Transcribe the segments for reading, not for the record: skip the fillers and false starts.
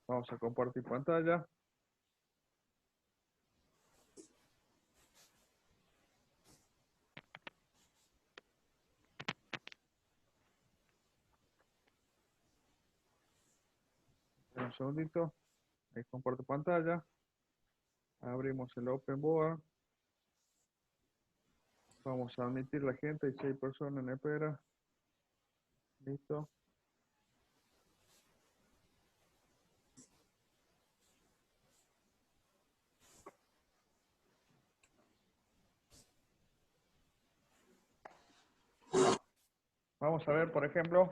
Vamos a compartir pantalla. Un segundito. Ahí comparto pantalla. Abrimos el Open Board. Vamos a admitir la gente. Hay 6 personas en espera. Listo. Vamos a ver, por ejemplo,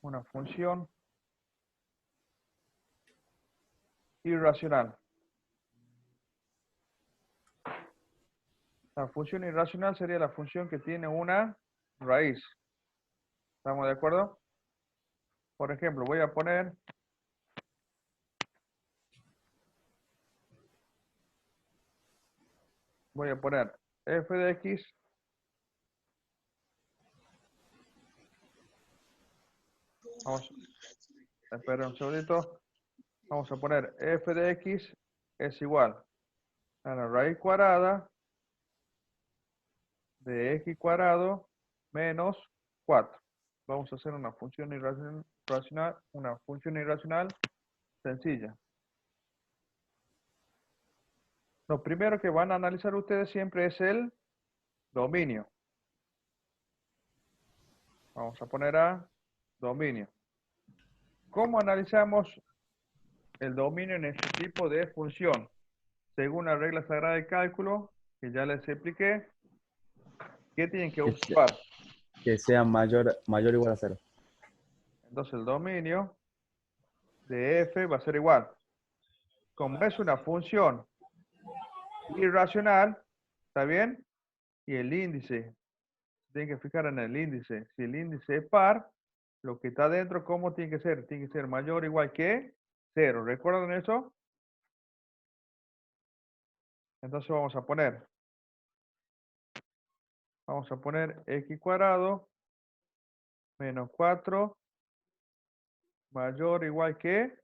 una función irracional. La función irracional sería la función que tiene una raíz. ¿Estamos de acuerdo? Por ejemplo, voy a poner f de x vamos, espera un segundito. Vamos a poner f de x es igual a la raíz cuadrada de x cuadrado menos 4. Vamos a hacer una función irracional sencilla. Lo primero que van a analizar ustedes siempre es el dominio. Vamos a poner a dominio. ¿Cómo analizamos el dominio en este tipo de función? Según la regla sagrada de cálculo, que ya les expliqué, ¿qué tienen que observar? Que sea mayor o igual a 0. Entonces el dominio de f va a ser igual. Como es una función irracional, ¿está bien? Y el índice, tienen que fijar en el índice. Si el índice es par, lo que está dentro, ¿cómo tiene que ser? Tiene que ser mayor o igual que 0. ¿Recuerdan eso? Entonces vamos a poner x cuadrado menos 4 mayor o igual que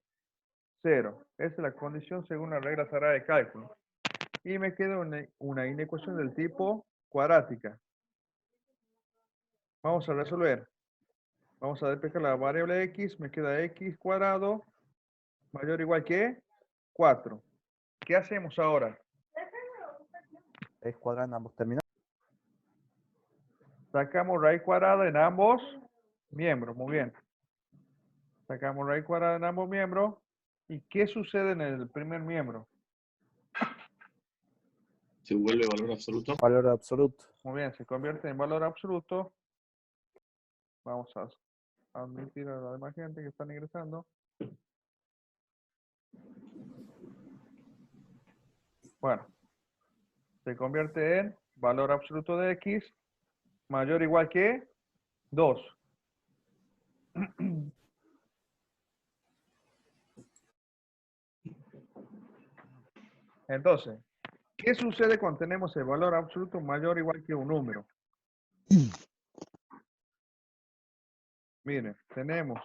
0. Esa es la condición según la regla sagrada de cálculo. Y me queda una inecuación del tipo cuadrática. Vamos a resolver. Vamos a despejar la variable x. Me queda x cuadrado mayor o igual que 4. ¿Qué hacemos ahora? Es cuadrada en ambos términos. Sacamos raíz cuadrada en ambos miembros. Muy bien. Sacamos raíz cuadrada en ambos miembros. ¿Y qué sucede en el primer miembro? Se vuelve valor absoluto. Valor absoluto. Muy bien, se convierte en valor absoluto. Vamos a admitir a la demás gente que están ingresando. Bueno, se convierte en valor absoluto de x mayor o igual que 2. Entonces, ¿qué sucede cuando tenemos el valor absoluto mayor o igual que un número? Miren, tenemos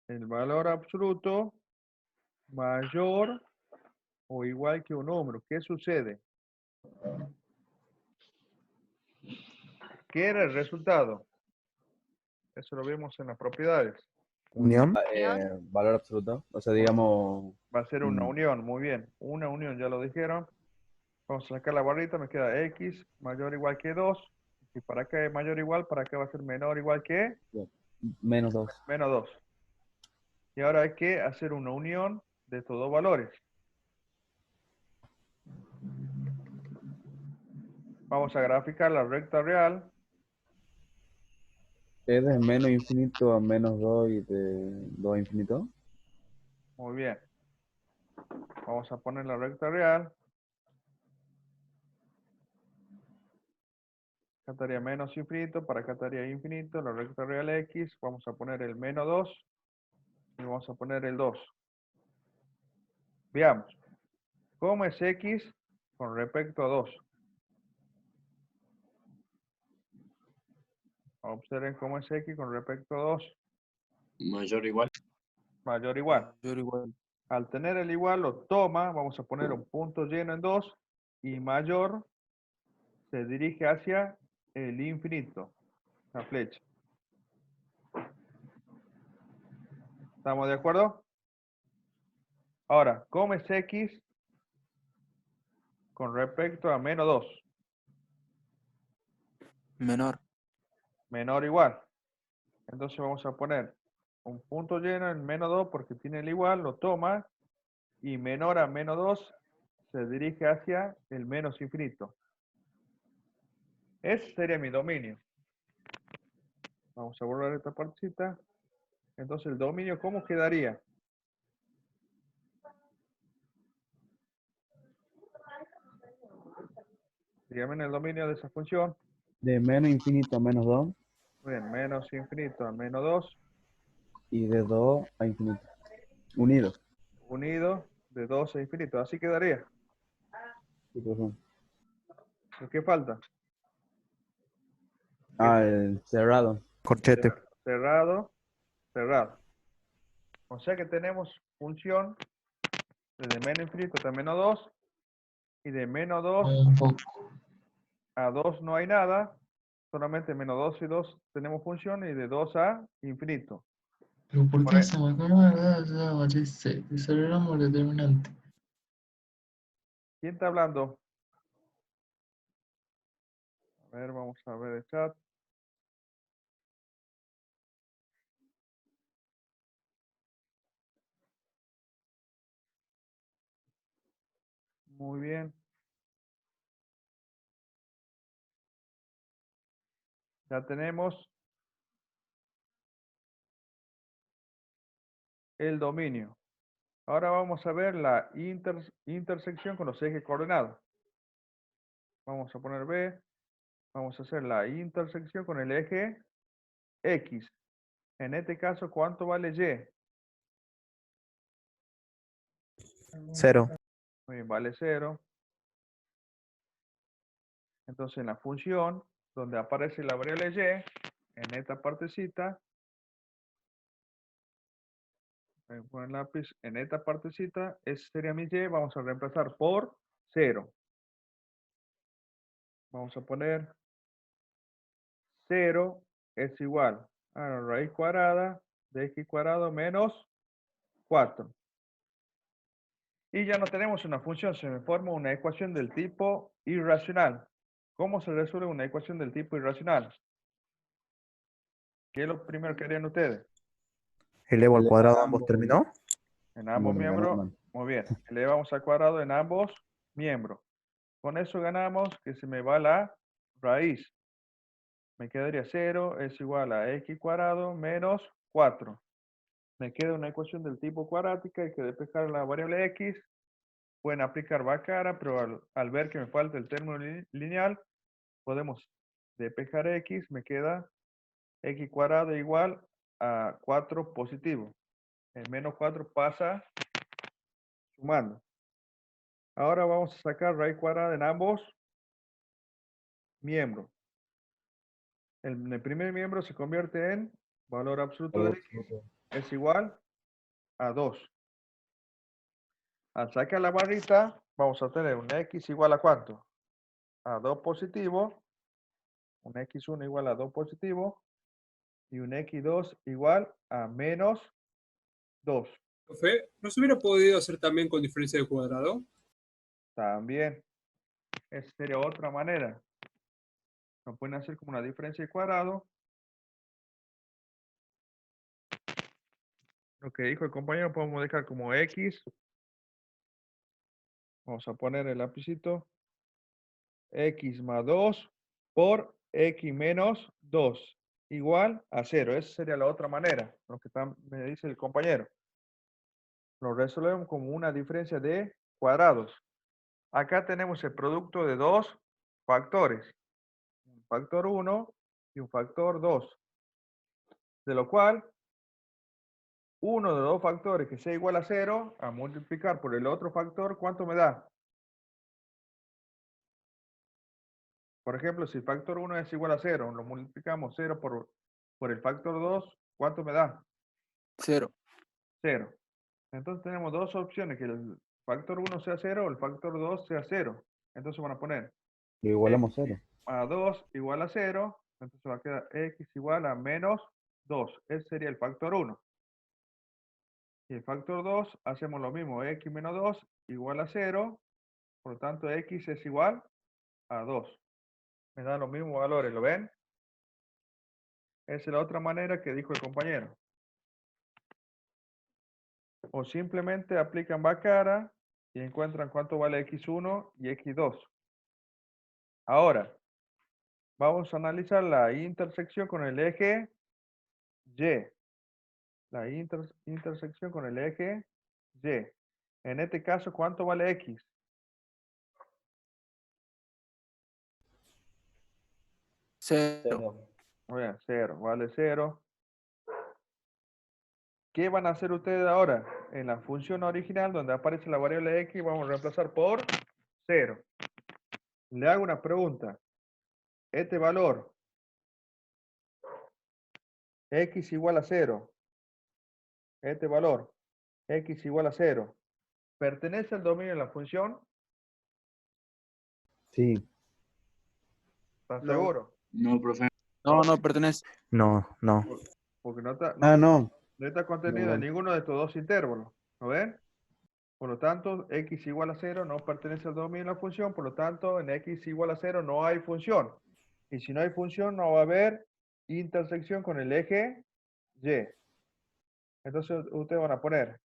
el valor absoluto mayor o igual que un número. ¿Qué sucede? ¿Qué era el resultado? Eso lo vemos en las propiedades. Unión. Valor absoluto. O sea, digamos. Va a ser una unión, muy bien. Una unión, ya lo dijeron. Vamos a sacar la barrita, me queda x mayor o igual que 2. Y para acá es mayor o igual, para acá va a ser menor o igual que Menos 2. menos 2. Y ahora hay que hacer una unión de estos dos valores. Vamos a graficar la recta real. Es de menos infinito a menos 2 y de 2 a infinito. Muy bien. Vamos a poner la recta real. Acá estaría menos infinito, para acá estaría infinito, la recta real x. Vamos a poner el menos 2 y vamos a poner el 2. Veamos. ¿Cómo es x con respecto a 2? Observen cómo es x con respecto a 2. Mayor o igual. Mayor o igual. Mayor o igual. Al tener el igual lo toma, vamos a poner un punto lleno en 2 y mayor se dirige hacia el infinito, la flecha. ¿Estamos de acuerdo? Ahora, ¿cómo es x con respecto a menos 2? Menor. Menor o igual. Entonces vamos a poner un punto lleno en menos 2 porque tiene el igual, lo toma y menor a menos 2 se dirige hacia el menos infinito. Ese sería mi dominio. Vamos a borrar esta partecita. Entonces el dominio, ¿cómo quedaría? Dígame el dominio de esa función. De menos infinito a menos 2 Bien, menos infinito a menos 2, y de 2 a infinito. Unidos. unido de 2 a infinito. Así quedaría. Sí, profesor. ¿Qué falta? El cerrado. Corchete. Cerrado, cerrado. O sea que tenemos función desde menos infinito hasta menos 2 y de menos 2 Un poco. a 2 no hay nada, solamente menos 2 y 2 tenemos función y de 2 a infinito. Pero ¿por Por qué ahí. se me ya aparece? Desarrollamos el determinante. ¿Quién está hablando? A ver, vamos a ver el chat. Muy bien. Ya tenemos el dominio. Ahora vamos a ver la intersección con los ejes coordenados. Vamos a poner B. Vamos a hacer la intersección con el eje X. En este caso, ¿cuánto vale Y? 0. Muy bien, vale 0. Entonces, en la función, donde aparece la variable Y, en esta partecita, voy a poner lápiz, en esta partecita, ese sería mi Y, vamos a reemplazar por 0. Vamos a poner 0 es igual a la raíz cuadrada de x cuadrado menos 4. Y ya no tenemos una función, se me forma una ecuación del tipo irracional. ¿Cómo se resuelve una ecuación del tipo irracional? ¿Qué es lo primero que harían ustedes? Elevo al Eleva cuadrado ambos ambos. terminó. En ambos Bueno, miembros, ganamos. muy bien, elevamos al cuadrado en ambos miembros. Con eso ganamos que se me va la raíz. Me quedaría 0 es igual a x cuadrado menos 4. Me queda una ecuación del tipo cuadrática, hay que despejar la variable x. Pueden aplicar bacara, pero al ver que me falta el término lineal, podemos despejar x, me queda x cuadrado igual a 4 positivo. El menos 4 pasa sumando. Ahora vamos a sacar raíz cuadrada en ambos miembros. El primer miembro se convierte en valor absoluto de x es igual a 2. Al sacar la barrita, vamos a tener un x igual a ¿cuánto? A 2 positivo, un x1 igual a 2 positivo, y un x2 igual a menos 2. Profe, ¿no se hubiera podido hacer también con diferencia de cuadrado? También, esa sería otra manera. Lo pueden hacer como una diferencia de cuadrado. Lo que dijo el compañero podemos dejar como x. Vamos a poner el lapicito. X más 2 por x menos 2 igual a 0. Esa sería la otra manera, lo que me dice el compañero. Lo resolvemos como una diferencia de cuadrados. Acá tenemos el producto de dos factores. Un factor 1 y un factor 2. De lo cual, uno de los dos factores que sea igual a 0, a multiplicar por el otro factor, ¿cuánto me da? Por ejemplo, si el factor 1 es igual a 0, lo multiplicamos 0 por el factor 2, ¿cuánto me da? 0. 0. Entonces tenemos dos opciones, que el factor 1 sea 0 o el factor 2 sea 0. Entonces van a poner Lo igualamos 0. a 2 igual a 0, entonces va a quedar x igual a menos 2. Ese sería el factor 1. Y el factor 2 hacemos lo mismo, x menos 2 igual a 0, por lo tanto x es igual a 2. Me dan los mismos valores, ¿lo ven? Esa es la otra manera que dijo el compañero. O simplemente aplican Bacara y encuentran cuánto vale x1 y x2. Ahora, vamos a analizar la intersección con el eje Y. La intersección con el eje Y. En este caso, ¿cuánto vale x? 0. Muy bien, 0. Vale 0. ¿Qué van a hacer ustedes ahora? En la función original, donde aparece la variable x, vamos a reemplazar por 0. Le hago una pregunta. Este valor, x igual a 0. Este valor, x igual a 0. ¿Pertenece al dominio de la función? Sí. ¿Están No. seguros? No, profe. No, no pertenece. No, no. Porque no está, Ah, no. no está contenido No. en ninguno de estos dos intervalos. ¿Lo ven? Por lo tanto, x igual a 0 no pertenece al dominio de la función. Por lo tanto, en x igual a 0 no hay función. Y si no hay función, no va a haber intersección con el eje Y. Entonces, ustedes van a poner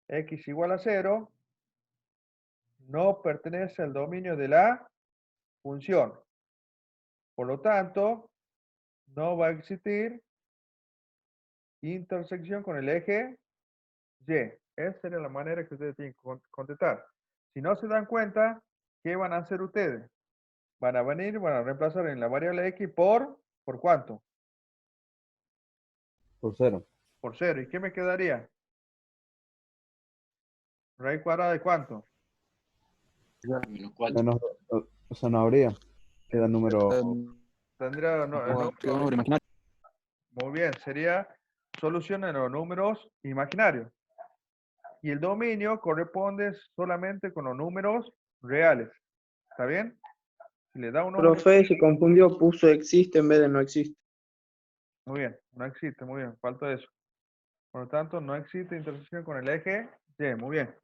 x igual a 0 no pertenece al dominio de la función. Por lo tanto, no va a existir intersección con el eje Y. Esa sería la manera que ustedes tienen que contestar. Si no se dan cuenta, ¿qué van a hacer ustedes? Van a venir, van a reemplazar en la variable x ¿por cuánto? Por 0. Por 0. ¿Y qué me quedaría? ¿Raíz cuadrada de cuánto? Menos 4. Menos, o sea, no habría. Queda el número. Tendría Quedó un número imaginario. muy bien, sería solución en los números imaginarios. Y el dominio corresponde solamente con los números reales. ¿Está bien? Si le da un número, Profe, se confundió, puso existe en vez de no existe. muy bien, no existe, muy bien, falta eso. Por lo tanto, no existe intersección con el eje Y, muy bien.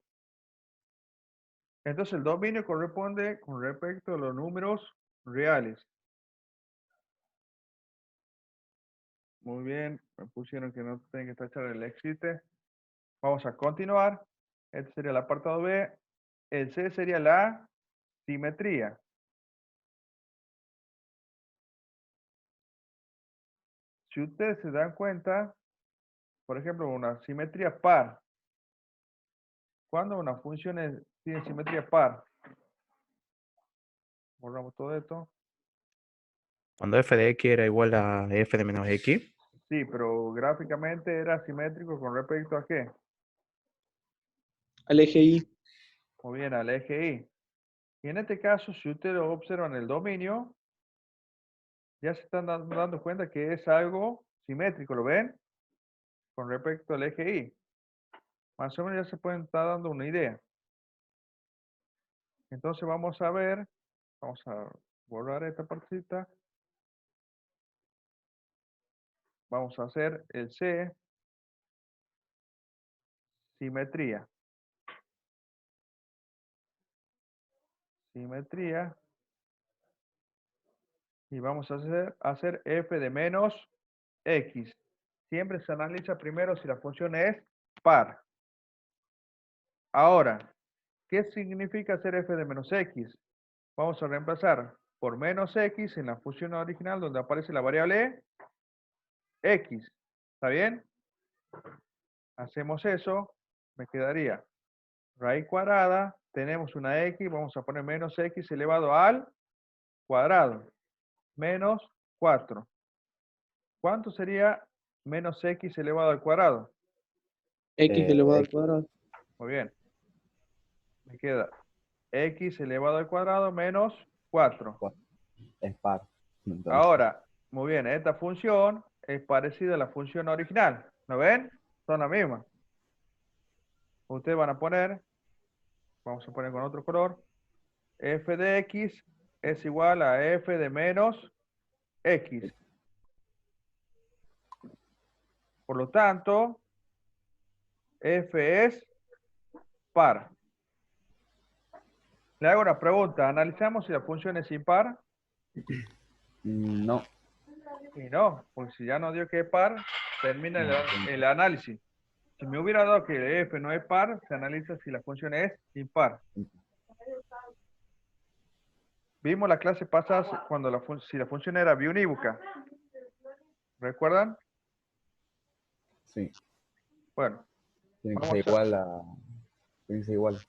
Entonces, el dominio corresponde con respecto a los números reales. Muy bien, me pusieron que no tienen que tachar el existe. Vamos a continuar. Este sería el apartado B. El C sería la simetría. Si ustedes se dan cuenta, por ejemplo, una simetría par. ¿Cuándo una función tiene simetría par? Borramos todo esto. Cuando f de x era igual a f de menos x. Sí, pero gráficamente era simétrico con respecto a qué? Al eje Y. Muy bien, al eje Y. Y en este caso, si ustedes observan el dominio, ya se están dando cuenta que es algo simétrico, ¿lo ven? Con respecto al eje Y. Más o menos ya se pueden estar dando una idea. Entonces vamos a ver, vamos a borrar esta partecita. Vamos a hacer el C, simetría. Simetría. Y vamos a hacer f de menos x. Siempre se analiza primero si la función es par. Ahora, ¿qué significa hacer f de menos x? Vamos a reemplazar por menos x en la función original donde aparece la variable x. ¿Está bien? Hacemos eso. Me quedaría raíz cuadrada. Tenemos una x. Vamos a poner menos x elevado al cuadrado. Menos 4. ¿Cuánto sería menos x elevado al cuadrado? X elevado al cuadrado. Muy bien. Me queda x elevado al cuadrado menos 4. Es par. Entonces, Ahora, muy bien, esta función es parecida a la función original. ¿Lo ven? Son las mismas. Ustedes van a poner, vamos a poner con otro color, f de x es igual a f de menos x. Por lo tanto, f es par. Le hago una pregunta. ¿Analizamos si la función es impar? no. Y no, porque si ya nos dio que es par, termina el análisis. Si me hubiera dado que f no es par, se analiza si la función es impar. Vimos la clase pasada cuando si la función era biunívoca. ¿Recuerdan? Sí. Bueno, Tiene que vamos ser igual a. Tiene que ser igual.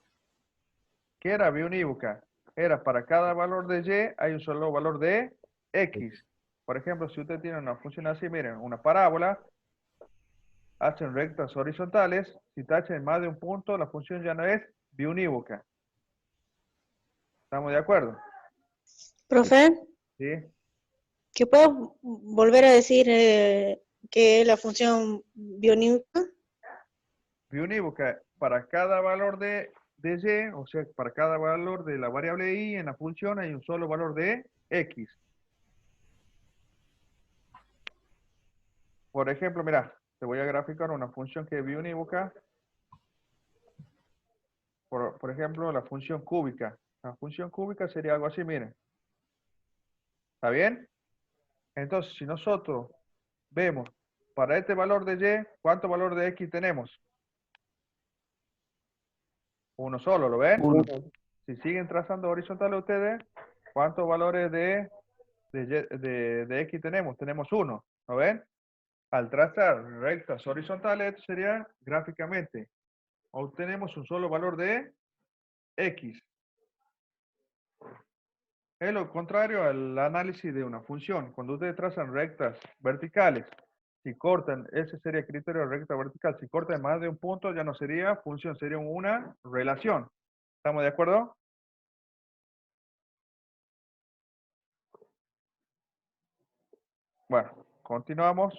¿qué era biunívoca? Era para cada valor de y hay un solo valor de x. Por ejemplo, si usted tiene una función así, miren, una parábola, hacen rectas horizontales, si tachan más de un punto, la función ya no es biunívoca. ¿Estamos de acuerdo? Profe, ¿Sí? ¿que puedo volver a decir que la función bionímica? Biunívoca para cada valor de y, o sea, para cada valor de la variable y en la función hay un solo valor de x. Por ejemplo, mira, te voy a graficar una función que es biunívoca. Por ejemplo, la función cúbica. La función cúbica sería algo así, miren. ¿Está bien? Entonces, si nosotros vemos para este valor de y, ¿cuánto valor de x tenemos? Uno solo, ¿lo ven? Uno. Si siguen trazando horizontales ustedes, ¿cuántos valores de x tenemos? Tenemos uno, ¿lo ven? Al trazar rectas horizontales, esto sería gráficamente. Obtenemos un solo valor de x. Es lo contrario al análisis de una función. Cuando ustedes trazan rectas verticales, si cortan, ese sería el criterio de recta vertical. Si cortan más de un punto, ya no sería función, sería una relación. ¿Estamos de acuerdo? Bueno, continuamos.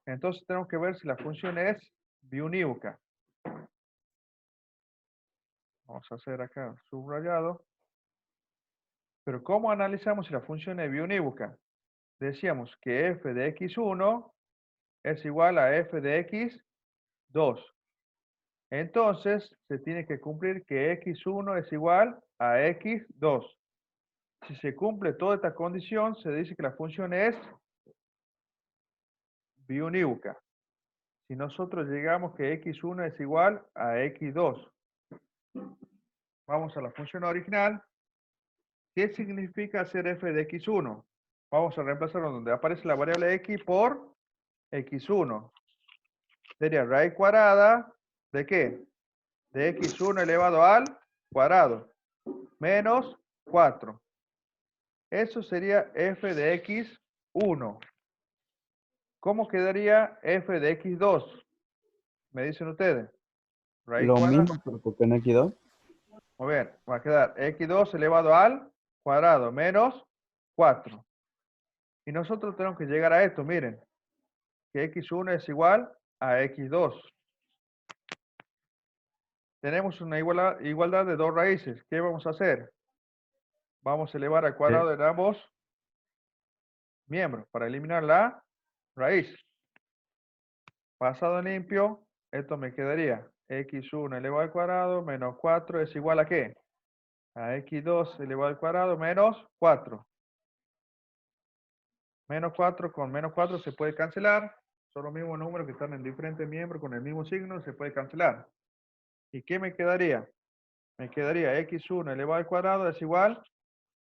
Entonces tenemos que ver si la función es biunívoca. Vamos a hacer acá subrayado. Pero ¿cómo analizamos si la función es biunívoca? Decíamos que f de x1 es igual a f de x2. Entonces, se tiene que cumplir que x1 es igual a x2. Si se cumple toda esta condición, se dice que la función es biunívoca. Si nosotros llegamos que x1 es igual a x2, vamos a la función original. ¿Qué significa hacer f de x1? Vamos a reemplazarlo donde aparece la variable x por x1. Sería raíz cuadrada ¿de qué? De x1 elevado al cuadrado menos 4. Eso sería f de x1. ¿Cómo quedaría f de x2? Me dicen ustedes. Raíz Lo cuadrada. mismo, pero porque no aquí 2. Muy bien, va a quedar x2 elevado al cuadrado menos 4. Y nosotros tenemos que llegar a esto, miren, que x1 es igual a x2. Tenemos una igualdad de dos raíces. ¿Qué vamos a hacer? Vamos a elevar al cuadrado de ambos miembros para eliminar la raíz. Pasado en limpio, esto me quedaría x1 elevado al cuadrado menos 4 es igual a ¿qué? A x2 elevado al cuadrado menos 4. Menos 4 con menos 4 se puede cancelar. Son los mismos números que están en diferentes miembros con el mismo signo, se puede cancelar. ¿Y qué me quedaría? Me quedaría x1 elevado al cuadrado es igual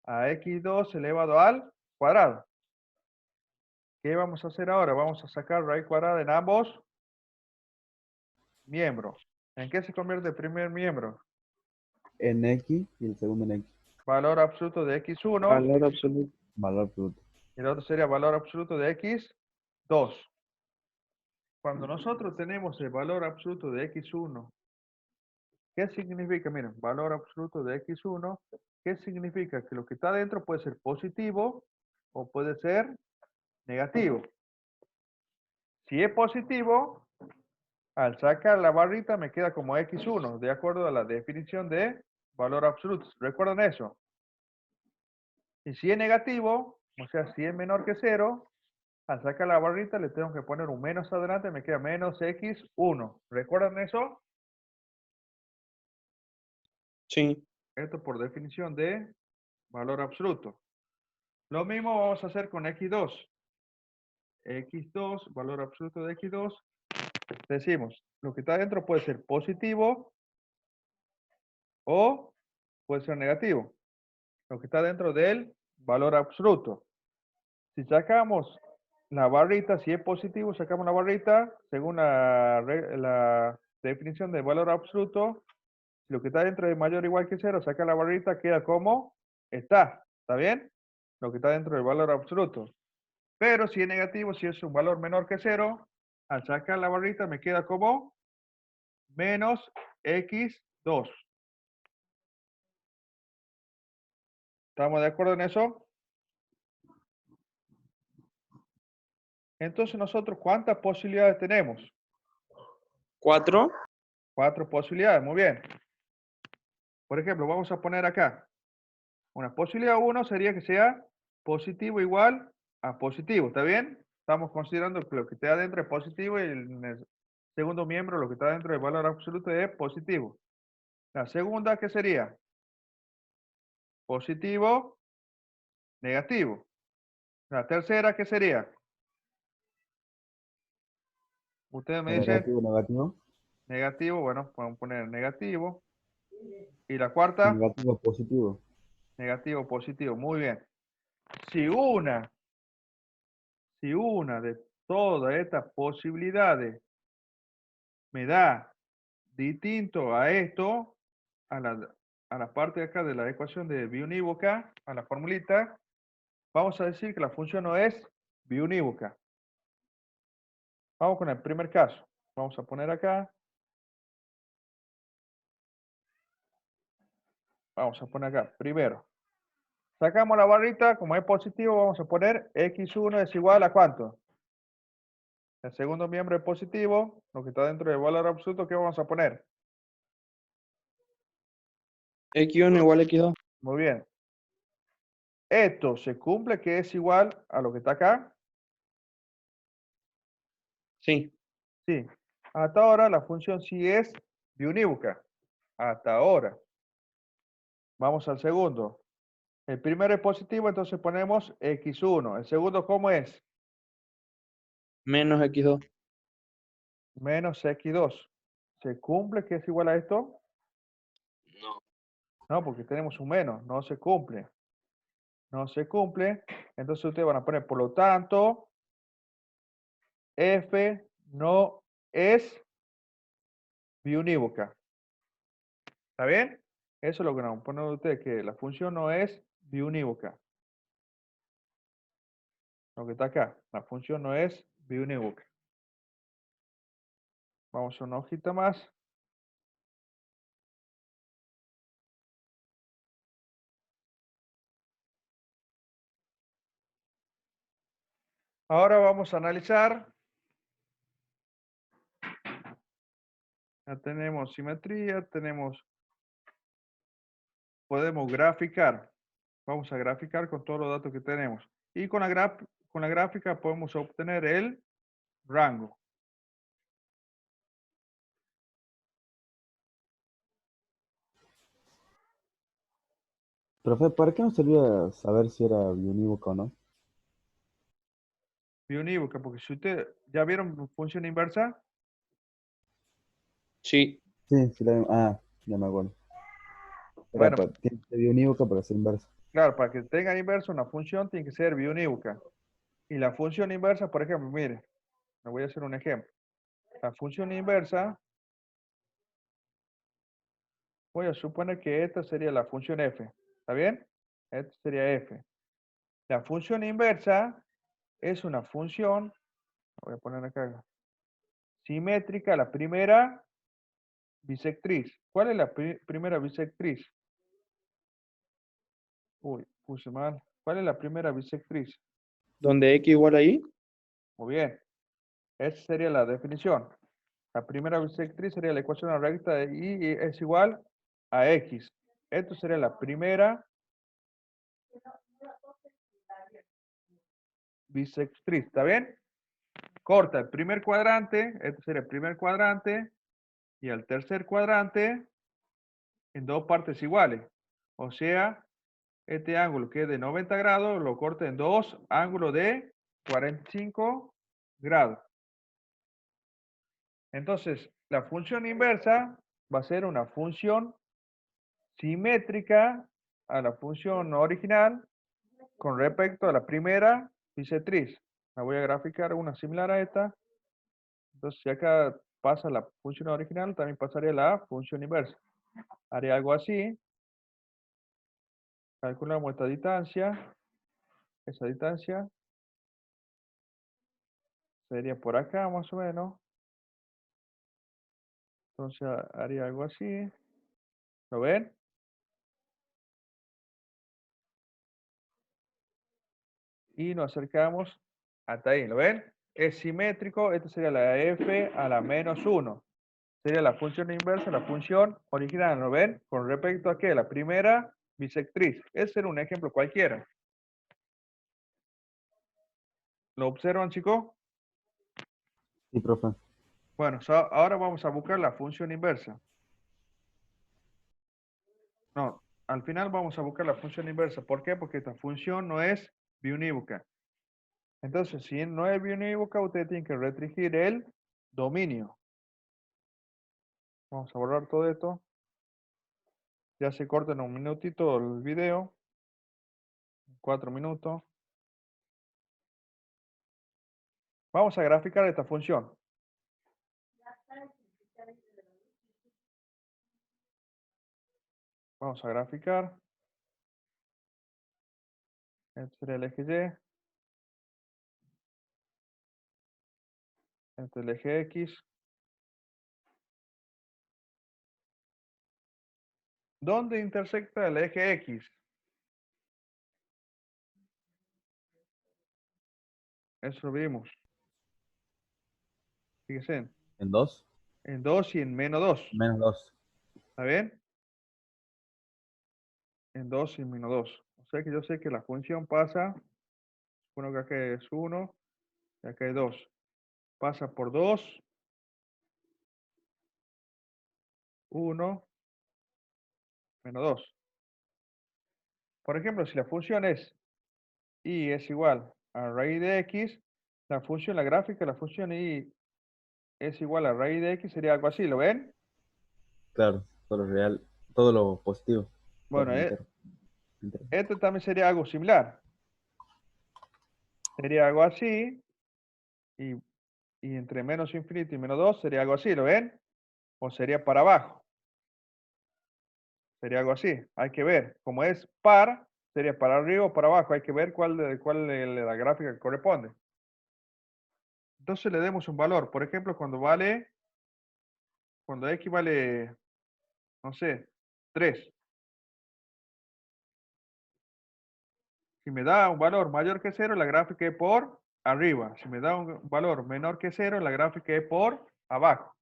a x2 elevado al cuadrado. ¿Qué vamos a hacer ahora? Vamos a sacar raíz cuadrada en ambos miembros. ¿En qué se convierte el primer miembro? En X y el segundo en X. Valor absoluto de x1 Valor absoluto. Valor absoluto. y el otro sería valor absoluto de x2. Cuando nosotros tenemos el valor absoluto de x1 ¿Qué significa? Miren, valor absoluto de x1. ¿Qué significa? Que lo que está adentro puede ser positivo o puede ser negativo. Si es positivo, al sacar la barrita me queda como x1, de acuerdo a la definición de valor absoluto. ¿Recuerdan eso? Y si es negativo, o sea, si es menor que 0, al sacar la barrita le tengo que poner un menos adelante, me queda menos x1. ¿Recuerdan eso? Sí. Esto por definición de valor absoluto. Lo mismo vamos a hacer con x2. x2, valor absoluto de x2. Decimos, lo que está dentro puede ser positivo o puede ser negativo. Lo que está dentro del valor absoluto. Si sacamos la barrita, si es positivo, sacamos la barrita, según la definición de valor absoluto, si lo que está dentro es mayor o igual que 0, saca la barrita, queda como está. ¿Está bien? Lo que está dentro del valor absoluto. Pero si es negativo, si es un valor menor que 0, al sacar la barrita me queda como menos x2. ¿Estamos de acuerdo en eso? Entonces nosotros, ¿cuántas posibilidades tenemos? 4. 4 posibilidades, muy bien. Por ejemplo, vamos a poner acá. Una posibilidad 1 sería que sea positivo igual a positivo, ¿está bien? Estamos considerando que lo que está adentro es positivo y en el segundo miembro lo que está dentro del valor absoluto es positivo. La segunda, ¿qué sería? Positivo, negativo. La tercera, ¿qué sería? Ustedes me dicen Negativo, negativo. negativo, bueno, podemos poner negativo. Y la Y cuarta, negativo, positivo. negativo, positivo. Muy bien. Si una de todas estas posibilidades me da distinto a esto, a la parte de acá de la ecuación de biunívoca, a la formulita, vamos a decir que la función no es biunívoca. Vamos con el primer caso. Vamos a poner acá. Vamos a poner acá. Primero. Sacamos la barrita. Como es positivo, vamos a poner x1 es igual a ¿cuánto? El segundo miembro es positivo. Lo que está dentro del valor absoluto, ¿qué vamos a poner? X1 igual a X2. Muy bien. Esto se cumple que es igual a lo que está acá. Sí. Sí. Hasta ahora la función sí es biunívoca. Hasta ahora. Vamos al segundo. El primero es positivo, entonces ponemos x1. El segundo, ¿cómo es? Menos X2. Menos x2. ¿Se cumple que es igual a esto? No. No, porque tenemos un menos. No se cumple. No se cumple. Entonces ustedes van a poner, por lo tanto, f no es biunívoca. ¿Está bien? Eso es lo que nos ponen ustedes, que la función no es biunívoca. Lo que está acá. La función no es biunívoca. Vamos a una hojita más. Ahora vamos a analizar. Ya tenemos simetría, podemos graficar. Vamos a graficar con todos los datos que tenemos. Y con la gráfica podemos obtener el rango. Profe, ¿para qué nos servía saber si era biunívoco o no? Biunívoca, porque si ustedes ya vieron función inversa, Sí. Sí, sí ya me acuerdo. bueno, Tiene que ser biunívoca para ser inversa. claro, para que tenga inversa una función tiene que ser biunívoca. Y la función inversa, por ejemplo, mire, le voy a hacer un ejemplo. La función inversa, voy a suponer que esta sería la función f. ¿Está bien? Esta sería f. La función inversa es una función, voy a poner acá, simétrica. La primera bisectriz. ¿Cuál es la primera bisectriz? Uy, puse mal. ¿Cuál es la primera bisectriz? Donde X igual a Y. Muy bien. Esa sería la definición. La primera bisectriz sería la ecuación de la recta de Y es igual a X. Esto sería la primera bisectriz. ¿Está bien? Corta el primer cuadrante. Este sería el primer cuadrante. Y el tercer cuadrante en dos partes iguales. O sea, este ángulo que es de 90 grados lo corta en dos ángulos de 45 grados. Entonces, la función inversa va a ser una función simétrica a la función original con respecto a la primera bisectriz. La voy a graficar una similar a esta. Entonces, si acá pasa la función original, también pasaría la función inversa. Haría algo así. Calculamos esta distancia. Esa distancia sería por acá más o menos. Entonces haría algo así. ¿Lo ven? Y nos acercamos hasta ahí. ¿Lo ven? Es simétrico. Esta sería la f a la menos 1. Sería la función inversa, la función original. ¿Lo ven? Con respecto a qué? La primera bisectriz. Ese era un ejemplo cualquiera. ¿Lo observan, chicos? Sí, profe. Bueno, ahora vamos a buscar la función inversa. No, al final vamos a buscar la función inversa. ¿Por qué? Porque esta función no es biunívoca. Entonces, si no es biunívoca, usted tiene que restringir el dominio. Vamos a borrar todo esto. Ya se corta en un minutito el video. 4 minutos. Vamos a graficar esta función. Vamos a graficar. Este sería el eje Y. Este es el eje X. ¿Dónde intersecta el eje X? Eso lo vimos. Fíjense. ¿En 2? En 2 y en menos 2. Menos 2. ¿Está bien? En 2 y menos 2. O sea que yo sé que la función pasa. Bueno, que acá es 1. Y acá es 2. Pasa por 2. 1. Menos 2. Por ejemplo, si la función es y es igual a raíz de x, la función, la gráfica, la función y es igual a raíz de x, sería algo así, ¿lo ven? Claro, todo lo real, todo lo positivo. Bueno, Todo entero. esto también sería algo similar. Sería algo así, y entre menos infinito y menos 2 sería algo así, ¿lo ven? O sería para abajo. Sería algo así. Hay que ver. Como es par, sería para arriba o para abajo. Hay que ver cuál es la gráfica que corresponde. Entonces le demos un valor. Por ejemplo, cuando x vale, no sé, 3. Si me da un valor mayor que 0, la gráfica es por arriba. Si me da un valor menor que 0, la gráfica es por abajo.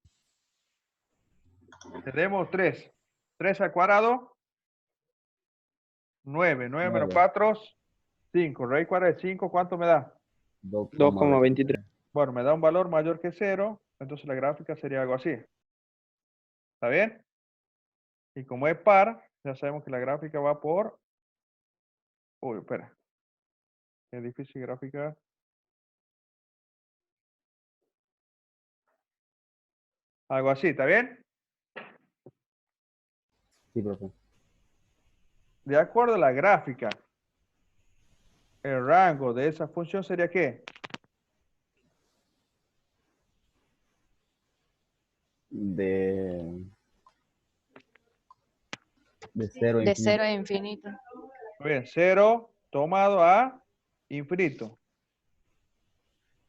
Tenemos 3. 3 al cuadrado, 9. 9 menos 4, 5. Raíz cuadrada de 5, ¿cuánto me da? 2,23. Bueno, me da un valor mayor que 0, entonces la gráfica sería algo así. ¿Está bien? Y como es par, ya sabemos que la gráfica va por... Uy, espera. Es difícil graficar. Algo así, ¿está bien? Sí, profe. De acuerdo a la gráfica, el rango de esa función sería ¿qué? De 0 a De infinito. 0 a infinito. Muy bien, 0 tomado a infinito.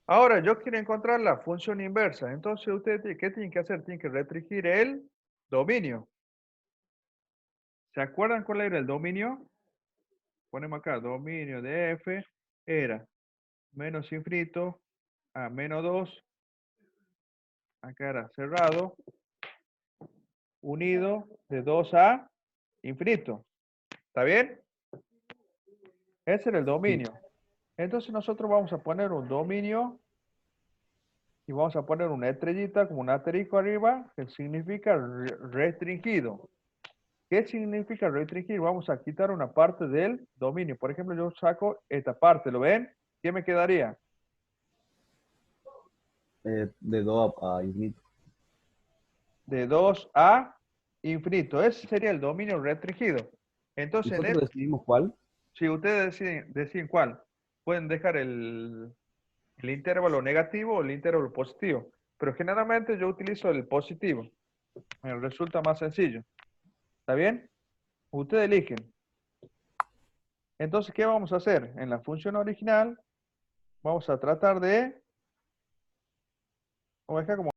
Ahora, yo quiero encontrar la función inversa. Entonces, ustedes, ¿qué tienen que hacer? Tienen que restringir el dominio. ¿Se acuerdan cuál era el dominio? Ponemos acá, dominio de f era menos infinito a menos 2. Acá era cerrado, unido de 2 a infinito. ¿Está bien? Ese era el dominio. Entonces nosotros vamos a poner un dominio y vamos a poner una estrellita como un asterisco arriba que significa restringido. ¿Qué significa restringir? Vamos a quitar una parte del dominio. Por ejemplo, yo saco esta parte, ¿lo ven? ¿Qué me quedaría? De 2 a infinito. De 2 a infinito. Ese sería el dominio restringido. Entonces, ¿Nosotros decidimos cuál? si ustedes deciden cuál, pueden dejar el intervalo negativo o el intervalo positivo. Pero generalmente yo utilizo el positivo. Me resulta más sencillo. ¿Está bien? Ustedes eligen. Entonces, ¿qué vamos a hacer? En la función original, vamos a tratar de... Vamos a dejar como